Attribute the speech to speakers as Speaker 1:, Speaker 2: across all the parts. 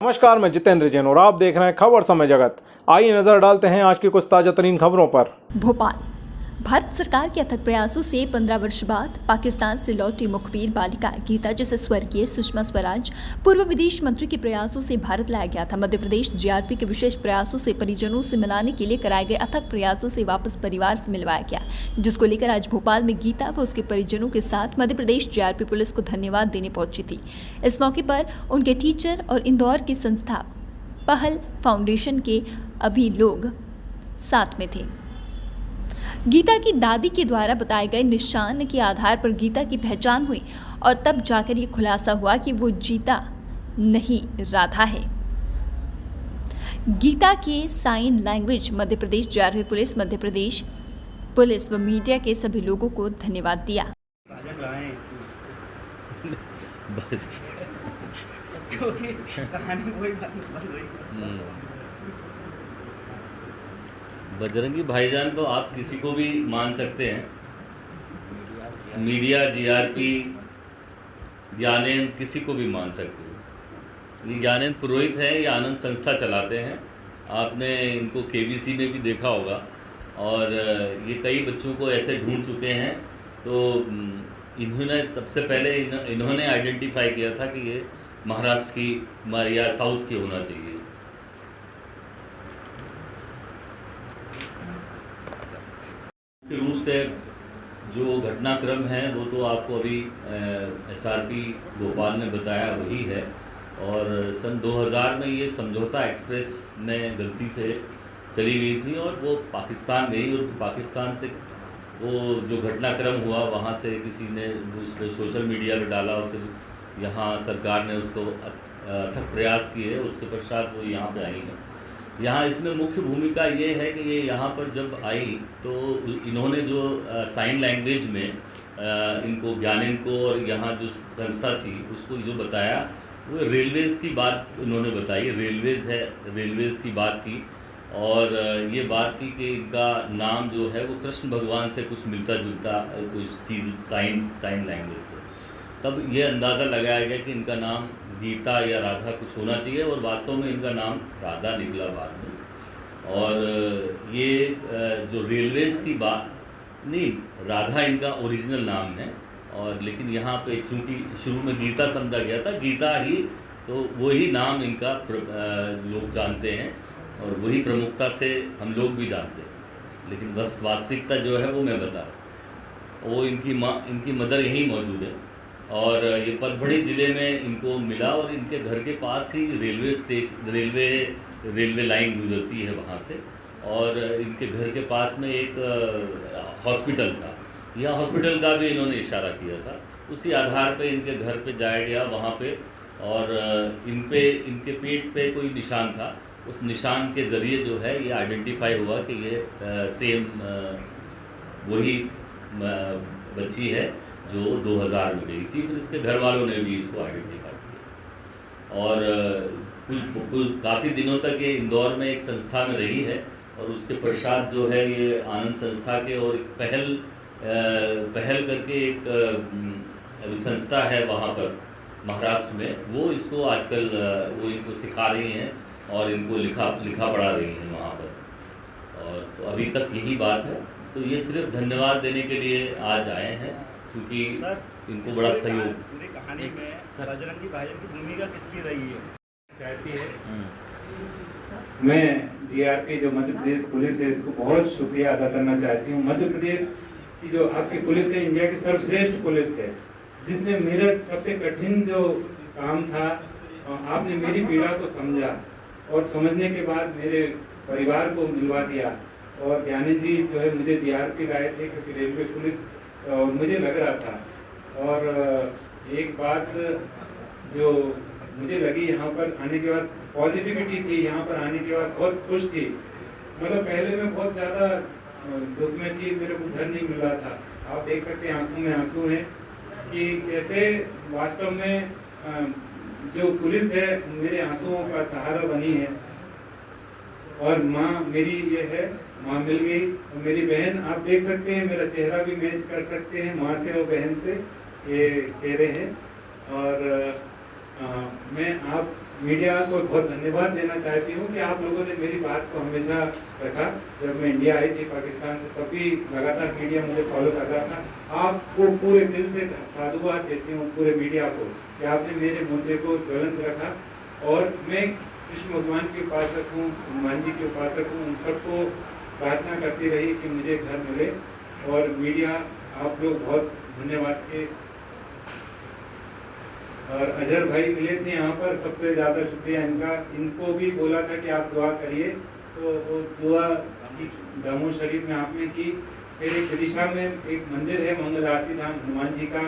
Speaker 1: नमस्कार, मैं जितेंद्र जैन और आप देख रहे हैं खबर समय जगत। आइए नजर डालते हैं आज की कुछ ताजा तरीन खबरों पर।
Speaker 2: भोपाल। भारत सरकार के अथक प्रयासों से 15 वर्ष बाद पाकिस्तान से लौटी मुखबिर बालिका गीता, जिसे स्वर्गीय सुषमा स्वराज पूर्व विदेश मंत्री के प्रयासों से भारत लाया गया था, मध्य प्रदेश जीआरपी के विशेष प्रयासों से परिजनों से मिलाने के लिए कराए गए अथक प्रयासों से वापस परिवार से मिलवाया गया, जिसको लेकर आज भोपाल में गीता व उसके परिजनों के साथ मध्य प्रदेश जीआरपी पुलिस को धन्यवाद देने पहुंची थी। इस मौके पर उनके टीचर और इंदौर की संस्था पहल फाउंडेशन के अभी लोग साथ में थे। गीता की दादी के द्वारा बताए गए निशान के आधार पर गीता की पहचान हुई और तब जाकर ये खुलासा हुआ कि वो जीता नहीं, राधा है। गीता के sign language Madhya Pradesh GRP police, Madhya Pradesh police व मीडिया के सभी लोगों को धन्यवाद दिया।
Speaker 3: बजरंगी भाईजान तो आप किसी को भी मान सकते हैं, मीडिया, जीआरपी, ज्ञानेंद्र, किसी को भी मान सकते हैं। ये ज्ञानेंद्र पुरोहित हैं, ये आनंद संस्था चलाते हैं। आपने इनको केबीसी में भी देखा होगा और ये कई बच्चों को ऐसे ढूंढ चुके हैं। तो इन्होंने सबसे पहले इन्होंने आइडेंटिफाई किया था कि ये महाराष्ट्र की या साउथ की होना चाहिए। रूप से जो घटनाक्रम है वो तो आपको अभी एसआरपी भोपाल ने बताया वही है। और सन 2000 में ये समझौता एक्सप्रेस में गलती से चली गई थी और वो पाकिस्तान गई और पाकिस्तान से वो जो घटनाक्रम हुआ वहाँ से किसी ने उस पर सोशल मीडिया पे डाला और फिर यहाँ सरकार ने उसको अथक प्रयास किए। उसके पश्चात वो यहाँ पे आई है। यहाँ इसमें मुख्य भूमिका ये है कि ये यहाँ पर जब आई तो इन्होंने जो साइन लैंग्वेज में इनको ज्ञानेंद्र को और यहाँ जो संस्था थी उसको जो बताया वो रेलवेज़ की बात इन्होंने बताई। रेलवेज़ की बात की और ये बात की कि इनका नाम जो है वो कृष्ण भगवान से कुछ मिलता जुलता कुछ चीज़ साइन लैंग्वेज से। तब ये अंदाज़ा लगाया गया कि इनका नाम गीता या राधा कुछ होना चाहिए और वास्तव में इनका नाम राधा निकला बाद में। और ये जो रेलवेज़ की बात नहीं, राधा इनका ओरिजिनल नाम है और लेकिन यहाँ पे चूँकि शुरू में गीता समझा गया था, गीता ही तो वही नाम इनका लोग जानते हैं और वही प्रमुखता से हम लोग भी जानते हैं। लेकिन बस वास्तविकता जो है वो मैं बता रहा हूँ। वो इनकी मदर यहीं मौजूद है और ये पतबड़ी ज़िले में इनको मिला और इनके घर के पास ही रेलवे लाइन गुजरती है वहाँ से और इनके घर के पास में एक हॉस्पिटल था। यह हॉस्पिटल का भी इन्होंने इशारा किया था। उसी आधार पे इनके घर पे जाया गया वहाँ पे और इनके पेट पे कोई निशान था। उस निशान के ज़रिए जो है ये आइडेंटिफाई हुआ कि ये सेम वही बच्ची है जो 2000 में गई थी। फिर इसके घर वालों ने भी इसको आइडेंटिफाई किया और कुछ काफ़ी दिनों तक ये इंदौर में एक संस्था में रही है और उसके पश्चात जो है ये आनंद संस्था के और एक पहल करके एक संस्था है वहाँ पर महाराष्ट्र में, वो इसको आजकल वो इनको सिखा रही हैं और इनको लिखा पढ़ा रही हैं वहाँ पर। और तो अभी तक यही बात है। तो ये सिर्फ धन्यवाद देने के लिए आज आए हैं क्योंकि इनको बड़ा सहयोग।
Speaker 4: पूरी कहानी में बजरंगी भाईजान की भूमिका किसकी रही है? कहती है
Speaker 5: मैं जीआरपी जो मध्य प्रदेश पुलिस है इसको बहुत शुक्रिया अदा करना चाहती हूँ। मध्य प्रदेश की जो आपकी पुलिस है इंडिया की सर्वश्रेष्ठ पुलिस है, जिसने मेरा सबसे कठिन जो काम था आपने मेरी पीड़ा को समझा और समझने के बाद मेरे परिवार को मिलवा दिया। और ज्ञानेंद्र जी जो है मुझे जीआरपी लाए थे क्योंकि रेलवे पुलिस मुझे लग रहा था। और एक बात जो मुझे लगी यहाँ पर आने के बाद पॉजिटिविटी थी, यहाँ पर आने के बाद बहुत खुश थी। मतलब पहले मैं बहुत ज़्यादा दुख में थी, मेरे को घर नहीं मिल रहा था। आप देख सकते हैं आंखों में आंसू हैं कि कैसे वास्तव में जो पुलिस है मेरे आंसुओं का सहारा बनी है। और माँ मेरी ये है, माँ मिल गई। और मेरी बहन आप देख सकते हैं, मेरा चेहरा भी मैच कर सकते हैं माँ से और बहन से, ये कह रहे हैं। और मैं आप मीडिया को बहुत धन्यवाद देना चाहती हूँ कि आप लोगों ने मेरी बात को हमेशा रखा। जब मैं इंडिया आई थी पाकिस्तान से, तब भी लगातार मीडिया मुझे फॉलो कर रहा था। आपको पूरे दिल से साधुवाद देती हूँ पूरे मीडिया को कि आपने मेरे मुद्दे को ज्वलंत रखा। और मैं कृष्ण भगवान के उपासक हूँ, हनुमान जी के उपासक हूँ, उन सबको प्रार्थना करती रही कि मुझे घर मिले। और मीडिया आप लोग बहुत धन्यवाद के। और अजहर भाई मिले थे यहाँ पर, सबसे ज़्यादा शुक्रिया इनका। इनको भी बोला था कि आप दुआ करिए, तो वो दुआ दामोद शरीफ में आपने की। फिर एक विदिशा में एक मंदिर है मंगल आरती धाम हनुमान जी का,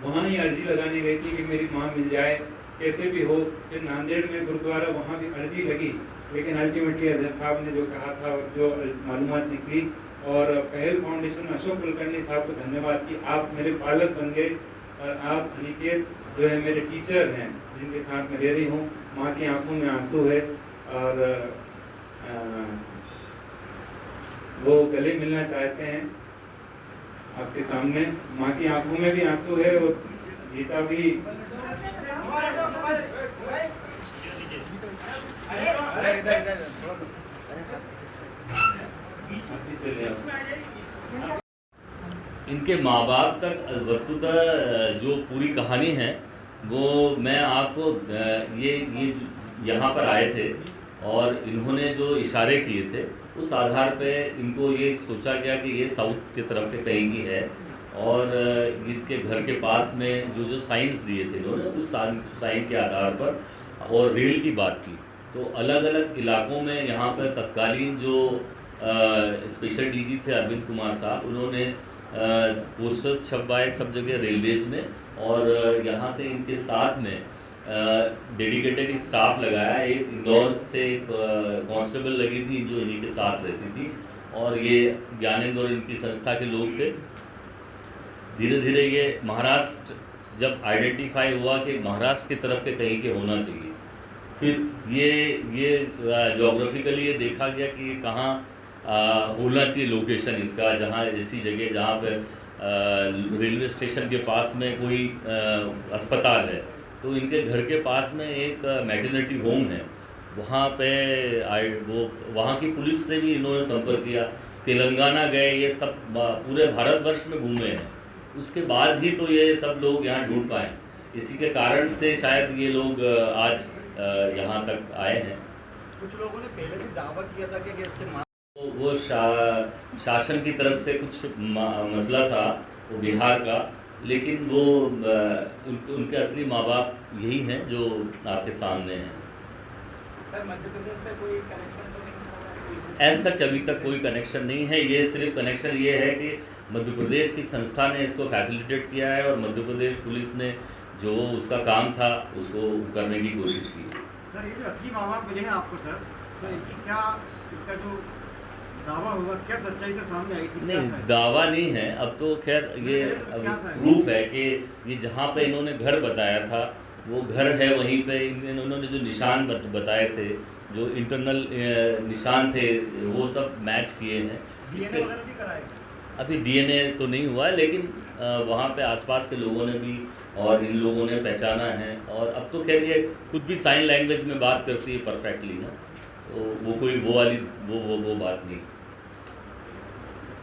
Speaker 5: वहाँ ही अर्जी लगाने गई थी कि मेरी माँ मिल जाए कैसे भी हो। फिर नांदेड़ में गुरुद्वारा, वहाँ भी अर्जी लगी, लेकिन अल्टीमेटली अजहर साहब ने जो कहा था और जो मालूमात निकली। और पहल फाउंडेशन अशोक कुलकर्णी साहब को धन्यवाद कि आप मेरे पालक बन गए। और आप अनिकेत जो है मेरे टीचर हैं, जिनके साथ मैं रह रही हूँ। माँ की आंखों में आंसू है और वो गले मिलना चाहते हैं आपके सामने। माँ की आंखों में भी आंसू है और गीता भी।
Speaker 3: इनके माँ बाप तक वस्तुतः जो पूरी कहानी है वो मैं आपको ये यहाँ पर आए थे और इन्होंने जो इशारे किए थे उस आधार पे इनको ये सोचा गया कि ये साउथ की तरफ से कहीं की है। और इनके घर के पास में जो साइंस दिए थे इन्होंने, उस साइन के आधार पर और रेल की बात की, तो अलग अलग इलाकों में यहाँ पर तत्कालीन जो स्पेशल डीजी थे अरविंद कुमार साहब, उन्होंने पोस्टर्स छपवाए सब जगह रेलवेज में। और यहाँ से इनके साथ में डेडिकेटेड स्टाफ लगाया। एक इंदौर से एक कांस्टेबल लगी थी जो इन्हीं के साथ रहती थी, और ये ज्ञानेंद्र और इनकी संस्था के लोग थे। धीरे धीरे ये महाराष्ट्र जब आइडेंटिफाई हुआ कि महाराष्ट्र की तरफ के कहीं के होना चाहिए, फिर ये जोग्राफिकली ये देखा गया कि ये कहाँ होना चाहिए लोकेशन इसका, जहाँ ऐसी जगह जहाँ पर रेलवे स्टेशन के पास में कोई अस्पताल है। तो इनके घर के पास में एक मैटरनिटी होम है, वहाँ पे वहाँ की पुलिस से भी इन्होंने संपर्क किया। तेलंगाना गए, ये सब पूरे भारतवर्ष में घूमे हैं। उसके बाद ही तो ये सब लोग यहाँ ढूंढ पाए। इसी के कारण से शायद ये लोग आज यहाँ तक आए हैं।
Speaker 4: कुछ लोगों ने पहले भी दावा किया था कि इसके
Speaker 3: वो शासन की तरफ से कुछ मसला था वो बिहार का, लेकिन वो उनके असली माँ बाप यही हैं जो आपके सामने हैं।
Speaker 4: सर, मध्य प्रदेश से कोई कनेक्शन तो नहीं?
Speaker 3: ऐसा सच अभी तक कोई कनेक्शन नहीं है। ये सिर्फ कनेक्शन ये है कि मध्य प्रदेश की संस्था ने इसको फैसिलिटेट किया है और मध्य प्रदेश पुलिस ने जो उसका काम था उसको करने की कोशिश की है।
Speaker 4: सर, ये जो असली माँ बाप मिले हैं आपको सर, तो इनकी क्या, इनका जो दावा होगा क्या सच्चाई से सामने आएगी?
Speaker 3: नहीं, दावा नहीं है। अब तो खैर ये प्रूफ है कि ये जहाँ पे इन्होंने घर बताया था वो घर है, वहीं पे इन्होंने जो निशान बताए थे, जो इंटरनल निशान थे, वो सब मैच किए हैं।
Speaker 4: डीएनए वगैरह भी कराए?
Speaker 3: अभी डीएनए तो नहीं हुआ है, लेकिन वहाँ पे आसपास के लोगों ने भी और इन लोगों ने पहचाना है। और अब तो खैर ये खुद भी साइन लैंग्वेज में बात करती है परफेक्टली ना, तो वो कोई वो वाली वो बात नहीं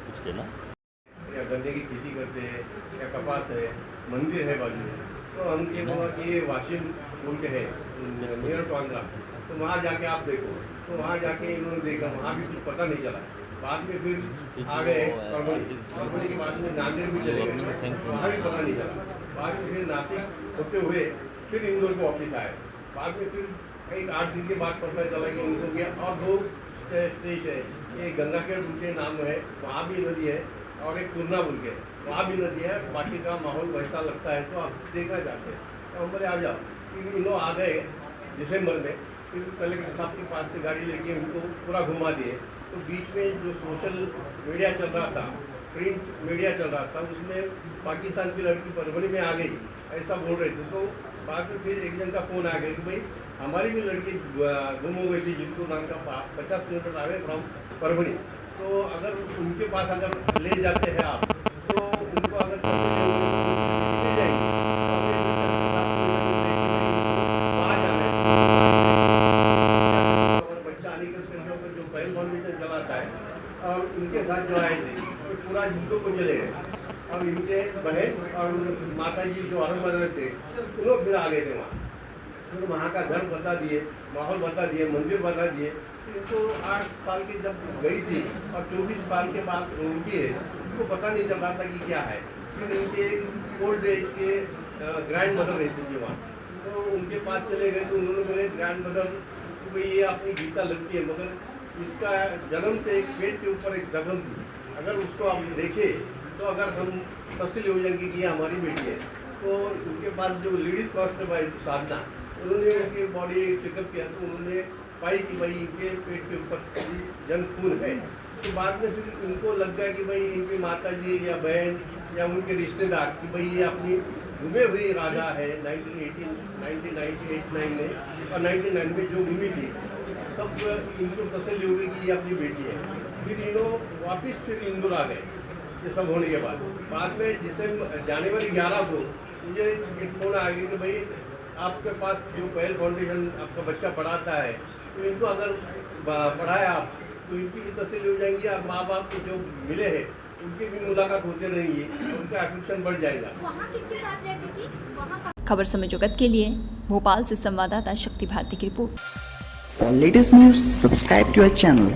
Speaker 3: कुछ के ना।
Speaker 6: या गन्ने की खेती करते हैं या कपास है, मंदिर है बाजू में, तो हम ये बोला कि ये वाशिम बोल के है नियर टू आंध्रा, तो वहाँ जाके आप देखो। तो वहाँ जाके इन्होंने देखा, वहाँ भी कुछ पता नहीं चला। बाद में फिर आ गए परभणी के बाद में नांदेड़ भी चले गए, वहाँ भी पता नहीं चला। बाद में फिर नासिक होते हुए फिर इंदौर के वापस आए। बाद में फिर एक 8 दिन के बाद पता चला कि उनको गया। और 2 स्टेज है, एक गंगाखेड़ बोल के नाम है, वहाँ भी नदी है, और एक तुरना बोल के वहाँ भी नदी है। बाकी का माहौल वैसा लगता है, तो आप देखना चाहते हैं तो हम बोले आ जाओ। फिर इन लोग आ गए दिसंबर में। फिर कलेक्टर साहब के पास से गाड़ी लेके उनको पूरा घुमा दिए। तो बीच में जो सोशल मीडिया चल रहा था, प्रिंट मीडिया चल रहा था, उसमें पाकिस्तान की लड़की परभणी में आ गई ऐसा बोल रहे थे। तो बाद में फिर एक जन का फ़ोन आ गया कि भाई हमारी भी लड़की गुम हो गई थी, जिनको नाम का 50 किलोमीटर आगे फ्रॉम परभणी। तो अगर उनके पास अगर ले जाते हैं आप, तो उनको अगर ले जाएंगे, पहल फाउंडेशन चलाता है, और उनके साथ जो आए थे वो पूरा युद्धों को चले गए, और इनके बहन और माता जी जो हरमर में थे उन लोग फिर आ गए थे वहाँ। फिर वहाँ का घर बता दिए, माहौल बता दिए, मंदिर बता दिए। इनको 8 साल की जब गई थी और 24 साल के बाद उनकी है, उनको पता नहीं चल रहा था कि क्या है। फिर इनके ओल्ड एज के ग्रैंड मदर रहती थी वहाँ, तो उनके पास चले गए तो उन्होंने बोले ग्रैंड मदर भाई ये अपनी गीता लगती है, मगर इसका जन्म से एक पेट के ऊपर एक जख्म थी, अगर उसको हम देखें तो अगर हम तसल्ली हो जाएंगे कि ये हमारी बेटी है। तो उनके पास जो लेडीज कांस्टेबल आई थी साधना, उन्होंने उनकी बॉडी चेकअप किया तो उन्होंने पाई कि भाई इनके पेट के ऊपर जंग खून है। तो बाद में फिर इनको लग गया कि भाई इनकी माता जी या बहन या उनके रिश्तेदार कि भाई ये अपनी घूमे हुई राजा है 1998-9 में, और 99 में जो घूमी थी तब इनको तसल्ली हो गई कि ये अपनी बेटी है। फिर इन्हों वापस फिर इंदौर आ गए ये सब होने के बाद में जनवरी 11 को मुझे एक फ़ोन आ गया कि भाई आपके पास जो पहल फाउंडेशन आपका बच्चा पढ़ाता है, तो इनको अगर पढ़ाया आप तो इनकी भी तसल्ली हो जाएंगी, और माँ बाप को जो मिले हैं उनकी भी मुलाकात होते रहेंगी, उनका एफेक्शन बढ़ जाएगा।
Speaker 7: वहाँ किसके साथ रहती थी? वहाँ का
Speaker 2: खबर समय जगत के लिए भोपाल से संवाददाता शक्ति भारती की report.
Speaker 8: For latest news, subscribe to our channel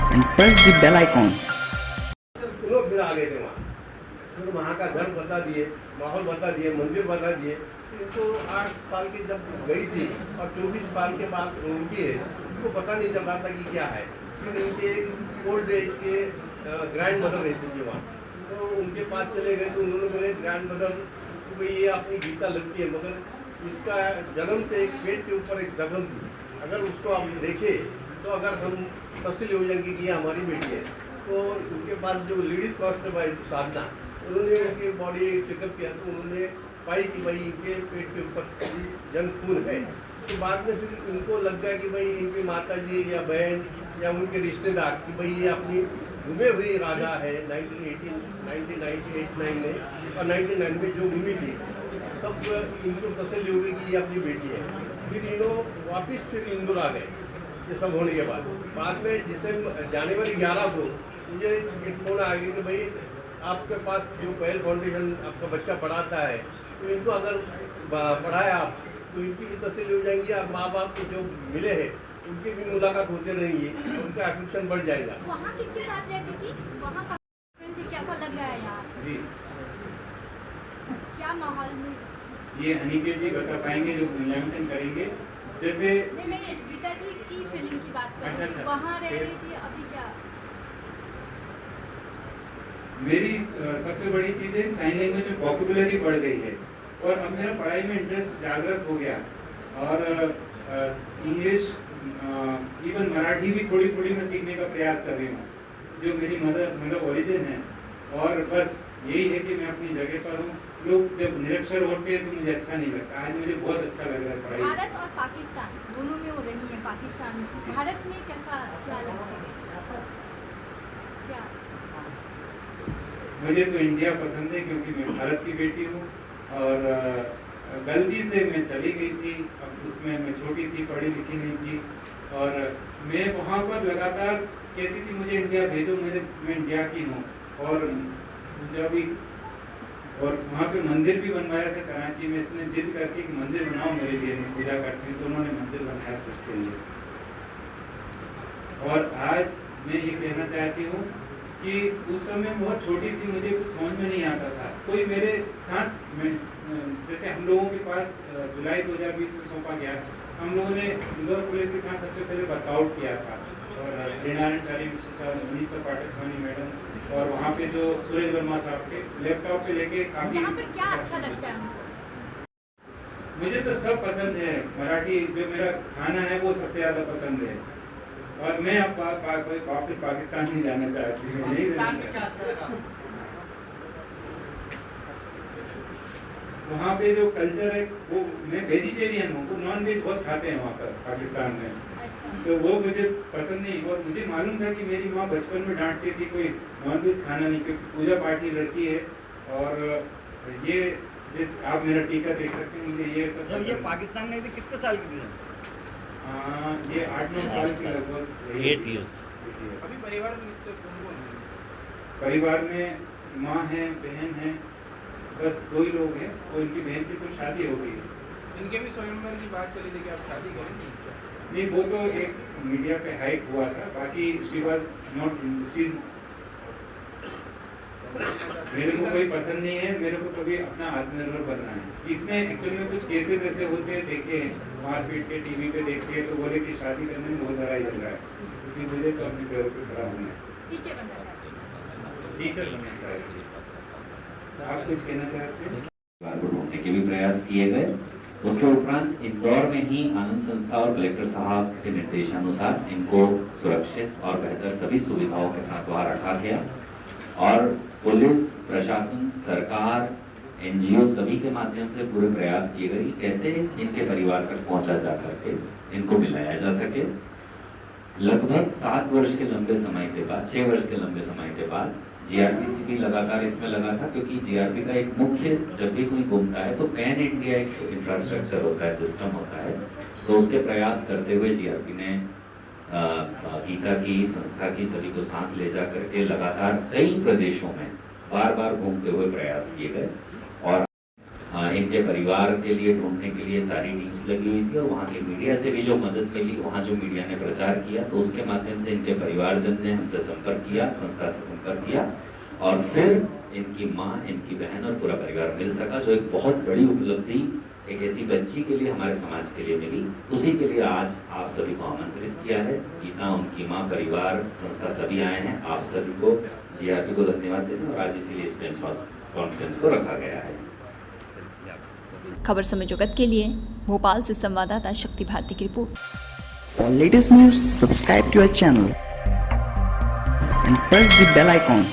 Speaker 8: and press the bell icon.
Speaker 6: लोग फिर आ गए थे वहाँ। फिर वहाँ का घर बता दिए, माहौल बता दिए, मंदिर बता दिए। इनको 8 साल की जब गई थी और 24 साल के बाद उनकी है, उनको पता नहीं चल रहा था कि क्या है। फिर इनके ओल्ड एज के ग्रैंड मदर रहती थी वहाँ, तो उनके पास चले गए तो उन्होंने बोले ग्रैंड मदर भाई ये अपनी गीता लगती है, मगर इसका जन्म से एक पेट के ऊपर एक जख्म थी, अगर उसको हम देखें तो अगर हम तसल्ली हो जाएंगे कि ये हमारी बेटी है। तो उनके पास जो लेडीज कांस्टेबल आई थी साधना, उन्होंने उनकी बॉडी चेकअप किया तो उन्होंने पाई कि भाई इनके पेट के ऊपर जंग खून है। तो बाद में फिर इनको लग गया कि भाई इनकी माता जी या बहन या उनके रिश्तेदार कि भाई ये अपनी घूमे हुई राजा है 1998-9 में, और 99 में जो घूमी थी तब इनको तसल्ली हो गई कि ये अपनी बेटी है। फिर इन्हों वापस फिर इंदौर आ गए ये सब होने के बाद में जनवरी 11 को मुझे एक फ़ोन आ गया कि भाई आपके पास जो पहल फाउंडेशन आपका बच्चा पढ़ाता है, तो इनको अगर पढ़ाया आप तो इनकी भी तसल्ली हो जाएंगी, और माँ बाप को जो मिले हैं उनकी भी मुलाकात होते रहेंगी, उनका एफेक्शन बढ़ जाएगा।
Speaker 7: वहाँ किसके साथ रहती थी? वहाँ का कैसा लग रहा है यहाँ?
Speaker 5: जी,
Speaker 7: क्या माहौल में?
Speaker 5: ये अनिकेत जी बता पाएंगे जो मूल्यांकन करेंगे। जैसे
Speaker 7: नहीं, मैं गीता जी की फीलिंग की बात कर रही थी। वहाँ रह रही थी, अभी क्या?
Speaker 5: मेरी सबसे बड़ी चीज़ है साइन लैंग्वेज में वोकैबुलरी बढ़ गई है, और अब मेरा पढ़ाई में इंटरेस्ट जागृत हो गया, और इंग्लिश इवन मराठी भी थोड़ी थोड़ी मैं सीखने का प्रयास कर रही हूँ, जो मेरी मतलब ओरिजिन है। और बस यही है कि मैं अपनी जगह पर हूँ। लोग जब निरक्षर होते हैं तो मुझे अच्छा नहीं लगता, आज मुझे बहुत अच्छा लग रहा है पढ़ाई।
Speaker 7: भारत और पाकिस्तान दोनों में वो रही है। पाकिस्तान, भारत में कैसा क्या लगता है? क्या?
Speaker 5: मुझे तो इंडिया पसंद है, क्योंकि मैं भारत की बेटी हूँ, और गलती से मैं चली गई थी, अब उसमें मैं छोटी थी, पढ़ी लिखी नहीं थी, और मैं वहाँ पर लगातार कहती थी मुझे इंडिया भेजो, मैं इंडिया की हूँ। और मुझे अभी और वहाँ पे मंदिर भी बनवाया था कराची में, इसने जिद करके कि मंदिर बनाओ मेरे लिए, मैं पूजा करती हूँ, तो उन्होंने मंदिर बनाया था इसके लिए। और आज मैं ये कहना चाहती हूँ कि उस समय बहुत छोटी थी, मुझे कुछ समझ में नहीं आता था। कोई मेरे साथ जैसे हम लोगों के पास जुलाई 2020 में सौंपा गया, हम लोगों ने इंदौर पुलिस के साथ सबसे पहले वर्कआउट किया था, और लीनारायण मनीषा पाठक स्वामी मैडम, और वहाँ पे जो सूरज वर्मा साहब के लैपटॉप पे लेके काफी।
Speaker 7: यहाँ पर क्या अच्छा लगता है?
Speaker 5: मुझे तो सब पसंद है, मराठी जो मेरा खाना है वो सबसे ज्यादा पसंद है, और मैं अब वापस पाकिस्तान नहीं जाना चाहती हूँ।
Speaker 4: पाकिस्तान में क्या अच्छा लगा?
Speaker 5: वहाँ पे जो कल्चर है वो, मैं वेजिटेरियन हूँ, वो नॉन वेज बहुत खाते हैं वहाँ पर पाकिस्तान में, तो वो मुझे पसंद नहीं। और मुझे मालूम था कि मेरी माँ बचपन में डांटती थी कोई नॉन वेज खाना नहीं, क्योंकि पूजा पाठ की लड़की है। और ये आप मेरा टीका देख सकते हैं, मुझे ये सब।
Speaker 4: जब ये पाकिस्तान में थी कितने साल की थी?
Speaker 5: ये 8-9 साल की लगभग
Speaker 3: 8 years।
Speaker 9: अभी परिवार में कौन कौन है?
Speaker 5: परिवार में माँ है, बहन है, बस 2 ही लोग हैं और इनकी बहन की तो शादी हो गई है।
Speaker 9: इनके भी स्वयंवर की बात चली थी कि आप शादी करेंगे।
Speaker 5: नहीं, वो तो एक मीडिया पे हाइक हुआ था, बाकी शी वाज नॉट, मेरे को कोई पसंद नहीं है, मेरे को कभी अपना आत्मनिर्भर बनना है। इसमें एक्चुअली में कुछ केसेस ऐसे होते हैं, देखे हैं मारपीट के, टीवी पे देखते हैं तो बोले कि शादी करने में बहुत लड़ाई चल रहा है, इसी वजह से अपने पैरों पे खड़ा होना है,
Speaker 7: टीचर बनना चाहते हैं।
Speaker 5: टीचर बनना चाहते हैं। आप कुछ कहना चाहते हैं?
Speaker 10: को ढूंढने के भी प्रयास किए गए। उसके उपरांत इंदौर में ही आनंद संस्था और कलेक्टर साहब के निर्देशानुसार इनको सुरक्षित और बेहतर सभी सुविधाओं के साथ वहां रखा गया और पुलिस प्रशासन, सरकार, एनजीओ सभी के माध्यम से पूरे प्रयास किए गए कैसे इनके परिवार तक पहुंचा जा करके इनको मिलाया जा सके। लगभग 7 वर्ष के लंबे समय के बाद, 6 वर्ष के लंबे समय के बाद जीआरपी भी लगातार इसमें लगा था, क्योंकि जीआरपी का एक मुख्य, जब भी कोई घूमता है तो पैन इंडिया एक इंफ्रास्ट्रक्चर होता है, सिस्टम होता है, तो उसके प्रयास करते हुए जीआरपी ने गीता की संस्था की सभी को साथ ले जा करके लगातार कई प्रदेशों में बार बार घूमते हुए प्रयास किए गए और इनके परिवार के लिए ढूंढने के लिए सारी टीम्स लगी हुई थी और वहाँ की मीडिया से भी जो मदद मिली, वहाँ जो मीडिया ने प्रचार किया तो उसके माध्यम से इनके परिवारजन ने हमसे संपर्क किया, संस्था से संपर्क किया और फिर इनकी माँ, इनकी बहन और पूरा परिवार मिल सका, जो एक बहुत बड़ी उपलब्धि एक ऐसी बच्ची के लिए, हमारे समाज के लिए मिली। उसी के लिए आज आप सभी को आमंत्रित किया है। गीता, उनकी माँ, परिवार, संस्था सभी आए हैं। आप सभी को, जीआरपी को धन्यवाद देते हैं और आज इसीलिए इस प्रेस कॉन्फ्रेंस को रखा गया है।
Speaker 2: खबर समय जगत के लिए भोपाल से संवाददाता शक्ति भारती की report.
Speaker 8: For latest news, subscribe to our channel and press the bell icon.